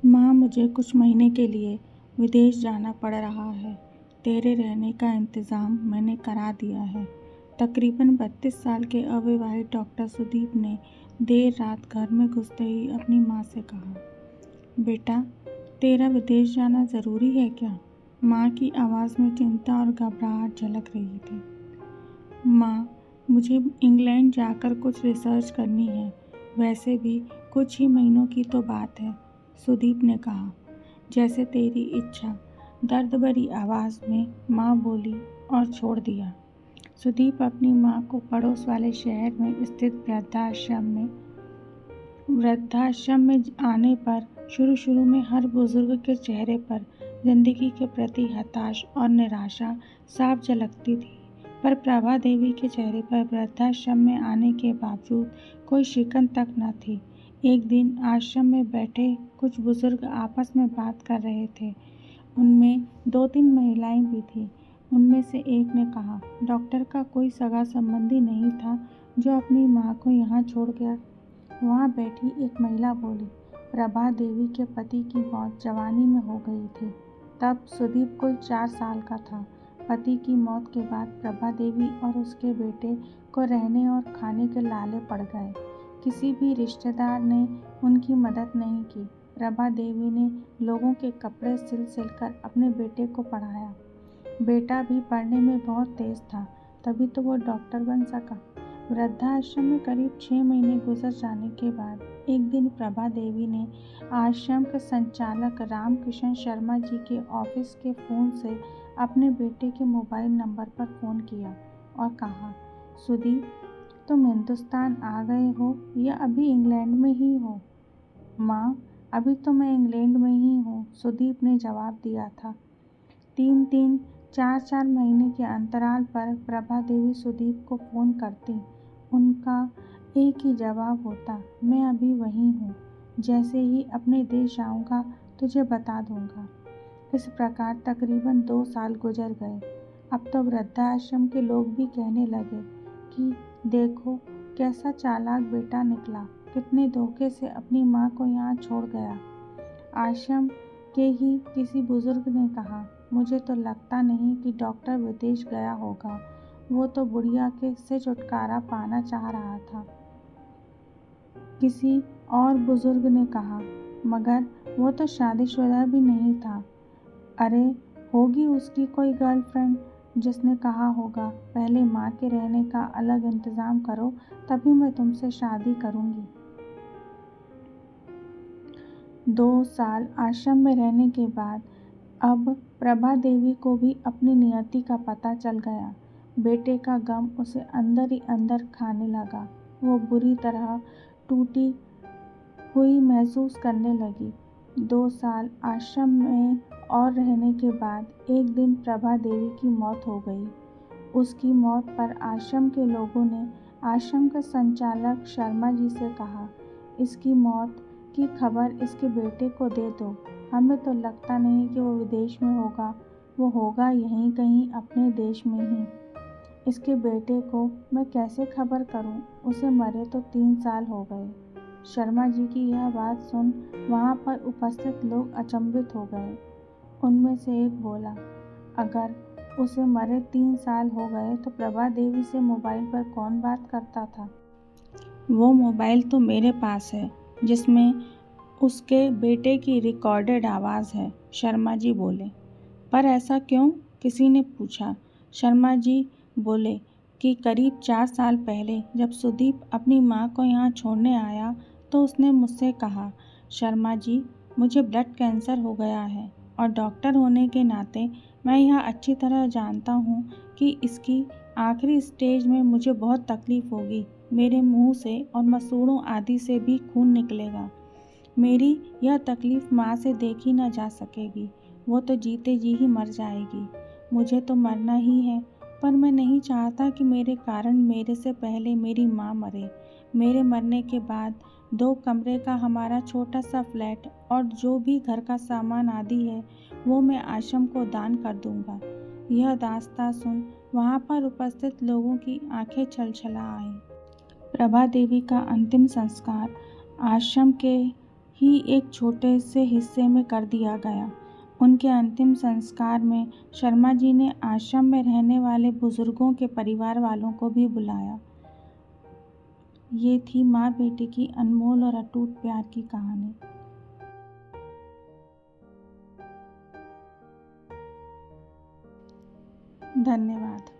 माँ, मुझे कुछ महीने के लिए विदेश जाना पड़ रहा है। तेरे रहने का इंतज़ाम मैंने करा दिया है। तकरीबन 32 साल के अविवाहित डॉक्टर सुदीप ने देर रात घर में घुसते ही अपनी माँ से कहा, बेटा, तेरा विदेश जाना ज़रूरी है क्या? माँ की आवाज़ में चिंता और घबराहट झलक रही थी। माँ, मुझे इंग्लैंड जाकर कुछ रिसर्च करनी है। वैसे भी कुछ ही महीनों की तो बात है, सुदीप ने कहा। जैसे तेरी इच्छा, दर्द भरी आवाज़ में माँ बोली और छोड़ दिया। सुदीप अपनी माँ को पड़ोस वाले शहर में स्थित वृद्धाश्रम में आने पर शुरू में हर बुजुर्ग के चेहरे पर जिंदगी के प्रति हताश और निराशा साफ झलकती थी। पर प्रभा देवी के चेहरे पर वृद्धाश्रम में आने के बावजूद कोई शिकन तक न थी। एक दिन आश्रम में बैठे कुछ बुजुर्ग आपस में बात कर रहे थे। उनमें 2-3 महिलाएं भी थीं। उनमें से एक ने कहा, डॉक्टर का कोई सगा संबंधी नहीं था जो अपनी माँ को यहाँ छोड़ गया। वहाँ बैठी एक महिला बोली, प्रभा देवी के पति की मौत जवानी में हो गई थी। तब सुदीप कुल 4 साल का था। पति की मौत के बाद प्रभा देवी और उसके बेटे को रहने और खाने के लाले पड़ गए। किसी भी रिश्तेदार ने उनकी मदद नहीं की। प्रभा देवी ने लोगों के कपड़े सिल कर अपने बेटे को पढ़ाया। बेटा भी पढ़ने में बहुत तेज था, तभी तो वो डॉक्टर बन सका। वृद्धाश्रम में करीब 6 महीने गुजर जाने के बाद एक दिन प्रभा देवी ने आश्रम के संचालक रामकिशन शर्मा जी के ऑफिस के फ़ोन से अपने बेटे के मोबाइल नंबर पर फ़ोन किया और कहा, सुदीप, तुम हिंदुस्तान आ गए हो या अभी इंग्लैंड में ही हो? माँ, अभी तो मैं इंग्लैंड में ही हूँ, सुदीप ने जवाब दिया था। 3-3, 4-4 महीने के अंतराल पर प्रभा देवी सुदीप को फ़ोन करती। उनका एक ही जवाब होता, मैं अभी वहीं हूँ। जैसे ही अपने देश आऊँगा तुझे बता दूँगा। इस प्रकार तकरीबन 2 साल गुजर गए। अब तो वृद्धाश्रम के लोग भी कहने लगे कि देखो कैसा चालाक बेटा निकला, कितने धोखे से अपनी माँ को यहाँ छोड़ गया। आश्रम के ही किसी बुजुर्ग ने कहा, मुझे तो लगता नहीं कि डॉक्टर विदेश गया होगा, वो तो बुढ़िया के से छुटकारा पाना चाह रहा था। किसी और बुजुर्ग ने कहा, मगर वो तो शादीशुदा भी नहीं था। अरे, होगी उसकी कोई गर्लफ्रेंड जिसने कहा होगा, पहले माँ के रहने का अलग इंतज़ाम करो, तभी मैं तुमसे शादी करूँगी। 2 साल आश्रम में रहने के बाद अब प्रभा देवी को भी अपनी नियति का पता चल गया। बेटे का गम उसे अंदर ही अंदर खाने लगा। वो बुरी तरह टूटी हुई महसूस करने लगी। 2 साल आश्रम में और रहने के बाद एक दिन प्रभा देवी की मौत हो गई। उसकी मौत पर आश्रम के लोगों ने आश्रम के संचालक शर्मा जी से कहा, इसकी मौत की खबर इसके बेटे को दे दो। हमें तो लगता नहीं कि वो विदेश में होगा, वो होगा यहीं कहीं अपने देश में ही। इसके बेटे को मैं कैसे खबर करूं? उसे मरे तो 3 साल हो गए। शर्मा जी की यह बात सुन वहाँ पर उपस्थित लोग अचंभित हो गए। उनमें से एक बोला, अगर उसे मरे 3 साल हो गए तो प्रभा देवी से मोबाइल पर कौन बात करता था? वो मोबाइल तो मेरे पास है जिसमें उसके बेटे की रिकॉर्डेड आवाज़ है, शर्मा जी बोले। पर ऐसा क्यों? किसी ने पूछा। शर्मा जी बोले कि करीब 4 साल पहले जब सुदीप अपनी माँ को यहाँ छोड़ने आया तो उसने मुझसे कहा, शर्मा जी, मुझे ब्लड कैंसर हो गया है और डॉक्टर होने के नाते मैं यह अच्छी तरह जानता हूँ कि इसकी आखिरी स्टेज में मुझे बहुत तकलीफ़ होगी। मेरे मुंह से और मसूड़ों आदि से भी खून निकलेगा। मेरी यह तकलीफ़ माँ से देखी न जा सकेगी। वो तो जीते जी ही मर जाएगी। मुझे तो मरना ही है, पर मैं नहीं चाहता कि मेरे कारण मेरे से पहले मेरी माँ मरे। मेरे मरने के बाद 2 कमरे का हमारा छोटा सा फ्लैट और जो भी घर का सामान आदि है वो मैं आश्रम को दान कर दूंगा। यह दास्तां सुन वहाँ पर उपस्थित लोगों की आंखें छलछला आईं। प्रभा देवी का अंतिम संस्कार आश्रम के ही एक छोटे से हिस्से में कर दिया गया। उनके अंतिम संस्कार में शर्मा जी ने आश्रम में रहने वाले बुजुर्गों के परिवार वालों को भी बुलाया। ये थी माँ बेटे की अनमोल और अटूट प्यार की कहानी। धन्यवाद।